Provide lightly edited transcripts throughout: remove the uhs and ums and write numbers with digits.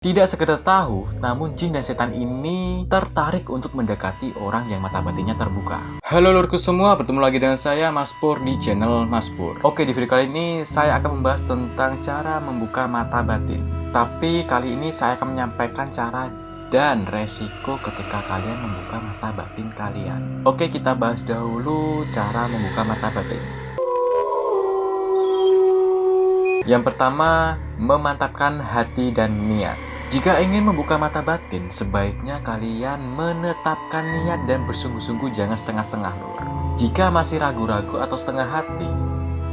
Tidak sekedar tahu, namun jin dan setan ini tertarik untuk mendekati orang yang mata batinnya terbuka. Halo lurku semua, bertemu lagi dengan saya Mas Pur di channel Mas Pur. Oke, di video kali ini saya akan membahas tentang cara membuka mata batin. Tapi kali ini saya akan menyampaikan cara dan resiko ketika kalian membuka mata batin kalian. Oke, kita bahas dahulu cara membuka mata batin. Yang pertama, memantapkan hati dan niat. Jika ingin membuka mata batin, sebaiknya kalian menetapkan niat dan bersungguh-sungguh, jangan setengah-setengah lur. Jika masih ragu-ragu atau setengah hati,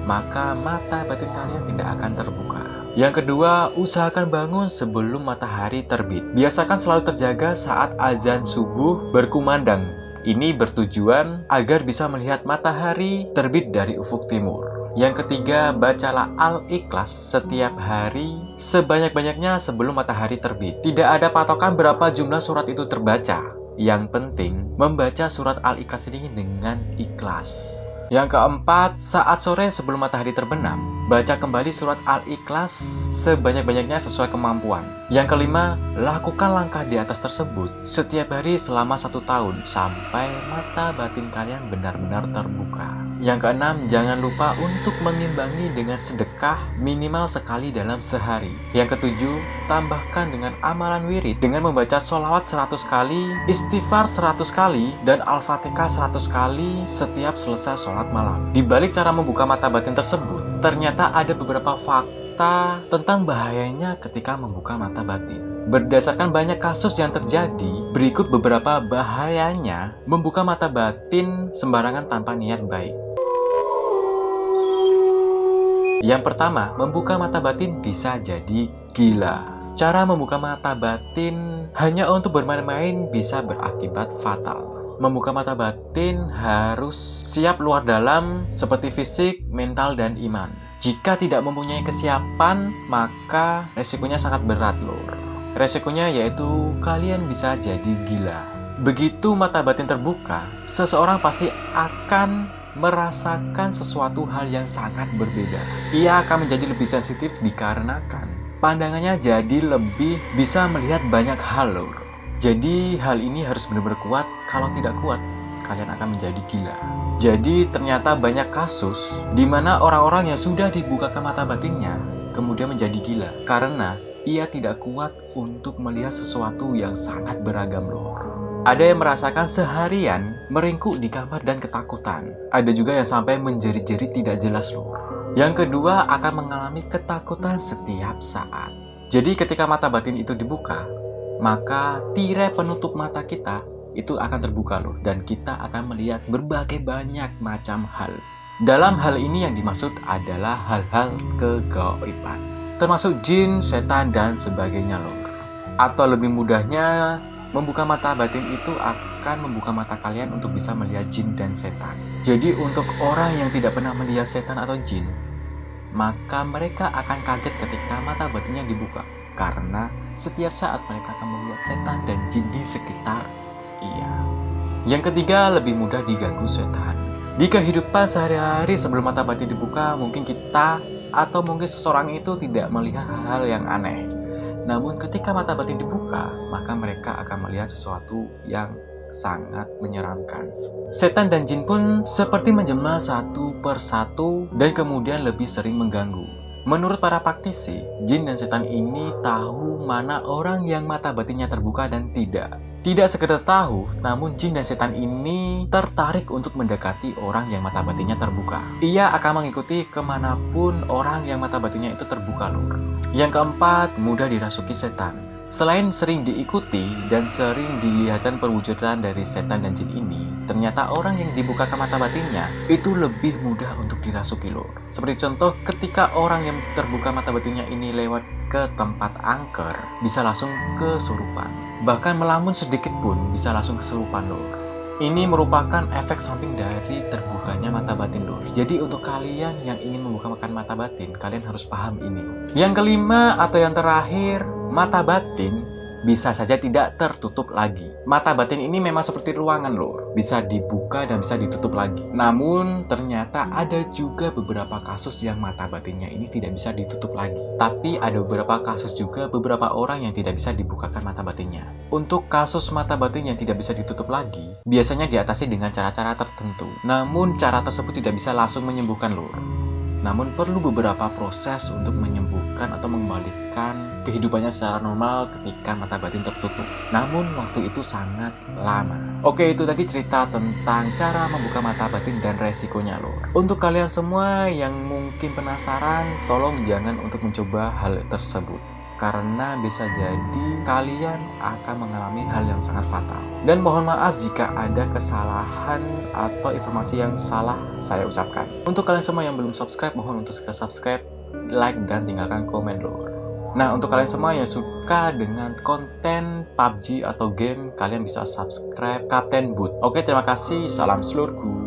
maka mata batin kalian tidak akan terbuka. Yang kedua, usahakan bangun sebelum matahari terbit. Biasakan selalu terjaga saat azan subuh berkumandang. Ini bertujuan agar bisa melihat matahari terbit dari ufuk timur. Yang ketiga, bacalah Al-Ikhlas setiap hari sebanyak-banyaknya sebelum matahari terbit. Tidak ada patokan berapa jumlah surat itu terbaca. Yang penting, membaca surat Al-Ikhlas ini dengan ikhlas. Yang keempat, saat sore sebelum matahari terbenam, baca kembali surat Al-Ikhlas sebanyak-banyaknya sesuai kemampuan. Yang kelima, lakukan langkah di atas tersebut setiap hari selama 1 tahun sampai mata batin kalian benar-benar terbuka. Yang keenam, jangan lupa untuk mengimbangi dengan sedekah minimal sekali dalam sehari. Yang ketujuh, tambahkan dengan amalan wirid dengan membaca sholawat 100 kali, istighfar 100 kali, dan Al-Fatihah 100 kali setiap selesai sholat malam. Di balik cara membuka mata batin tersebut, ternyata ada beberapa fakta tentang bahayanya ketika membuka mata batin. Berdasarkan banyak kasus yang terjadi, berikut beberapa bahayanya membuka mata batin sembarangan tanpa niat baik. Yang pertama, membuka mata batin bisa jadi gila. Cara membuka mata batin hanya untuk bermain-main bisa berakibat fatal. Membuka mata batin harus siap luar dalam seperti fisik, mental, dan iman. Jika tidak mempunyai kesiapan, maka resikonya sangat berat lur. Resikonya yaitu kalian bisa jadi gila. Begitu mata batin terbuka, seseorang pasti akan merasakan sesuatu hal yang sangat berbeda. Ia akan menjadi lebih sensitif dikarenakan pandangannya jadi lebih bisa melihat banyak hal lur. Jadi hal ini harus benar-benar kuat. Kalau tidak kuat, kalian akan menjadi gila. Jadi ternyata banyak kasus di mana orang-orang yang sudah dibuka ke mata batinnya kemudian menjadi gila karena ia tidak kuat untuk melihat sesuatu yang sangat beragam lor. Ada yang merasakan seharian meringkuk di kamar dan ketakutan. Ada juga yang sampai menjerit-jerit tidak jelas lor. Yang kedua, akan mengalami ketakutan setiap saat. Jadi ketika mata batin itu dibuka, maka tirai penutup mata kita itu akan terbuka loh, dan kita akan melihat berbagai banyak macam hal. Dalam hal ini yang dimaksud adalah hal-hal kegaiban, termasuk jin, setan, dan sebagainya loh. Atau lebih mudahnya, membuka mata batin itu akan membuka mata kalian untuk bisa melihat jin dan setan. Jadi untuk orang yang tidak pernah melihat setan atau jin, maka mereka akan kaget ketika mata batinnya dibuka. Karena setiap saat mereka akan melihat setan dan jin di sekitar ia. Yang ketiga, lebih mudah diganggu setan. Di kehidupan sehari-hari sebelum mata batin dibuka, mungkin kita atau mungkin seseorang itu tidak melihat hal-hal yang aneh. Namun ketika mata batin dibuka, maka mereka akan melihat sesuatu yang sangat menyeramkan. Setan dan jin pun seperti menjelma satu persatu dan kemudian lebih sering mengganggu. Menurut para praktisi, jin dan setan ini tahu mana orang yang mata batinnya terbuka dan tidak. Tidak sekedar tahu, namun jin dan setan ini tertarik untuk mendekati orang yang mata batinnya terbuka. Ia akan mengikuti kemanapun orang yang mata batinnya itu terbuka lur. Yang keempat, mudah dirasuki setan. Selain sering diikuti dan sering dilihatkan perwujudan dari setan dan jin ini, ternyata orang yang dibuka ke mata batinnya itu lebih mudah untuk dirasuki lur. Seperti contoh, ketika orang yang terbuka mata batinnya ini lewat ke tempat angker, bisa langsung kesurupan. Bahkan melamun sedikit pun bisa langsung kesurupan lur. Ini merupakan efek samping dari terbukanya mata batin lur. Jadi untuk kalian yang ingin membuka mata batin, kalian harus paham ini. Yang kelima atau yang terakhir, mata batin bisa saja tidak tertutup lagi. Mata batin ini memang seperti ruangan lor, bisa dibuka dan bisa ditutup lagi. Namun ternyata ada juga beberapa kasus yang mata batinnya ini tidak bisa ditutup lagi. Tapi ada beberapa kasus juga beberapa orang yang tidak bisa dibukakan mata batinnya. Untuk kasus mata batin yang tidak bisa ditutup lagi, biasanya diatasi dengan cara-cara tertentu. Namun cara tersebut tidak bisa langsung menyembuhkan lor. Namun perlu beberapa proses untuk menyembuhkan atau mengembalikan kehidupannya secara normal ketika mata batin tertutup. Namun waktu itu sangat lama. Oke, itu tadi cerita tentang cara membuka mata batin dan resikonya lor. Untuk kalian semua yang mungkin penasaran, tolong jangan untuk mencoba hal tersebut. Karena bisa jadi kalian akan mengalami hal yang sangat fatal. Dan mohon maaf jika ada kesalahan atau informasi yang salah saya ucapkan. Untuk kalian semua yang belum subscribe, mohon untuk segera subscribe, like, dan tinggalkan komen lor. Nah, untuk kalian semua yang suka dengan konten PUBG atau game, kalian bisa subscribe Kapten Boot. Oke, terima kasih. Salam selurku.